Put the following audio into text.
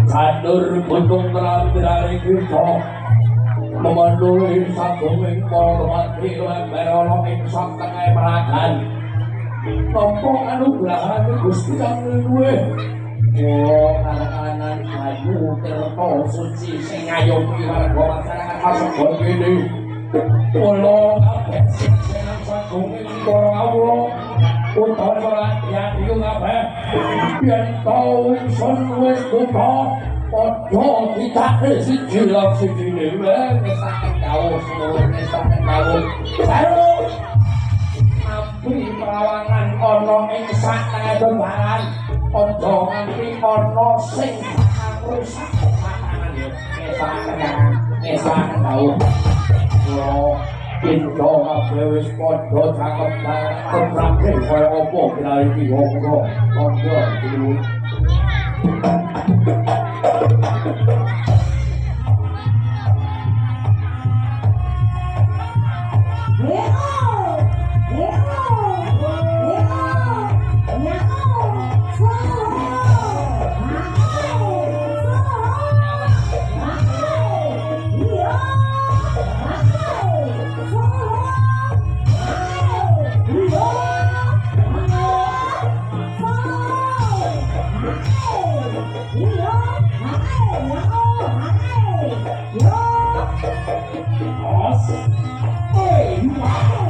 Sandur gunung terang-terang kita memenuhi sagunging mati lemberono ing satengah peragan nampa anugrahan Gusti Kang Luwe kanan-kanan ayu tirta suci sing ngayomi warga masyarakat kasebut kene kula kabeh sing seneng sagunging para kawula utawa perhatian iku kabeh yen tau ingsun wis buka padha ditake siji lan sijine ngesaken dawuh seluruh ngesaken dawuh baru ampi perawangan ana ing satengah bebaran aja nganti ana sing rusak makanan yo ngesaken dawuh Pinto kabeh wis padha cakep keprake kaya apa kira iki monggo dulu Hey, wow!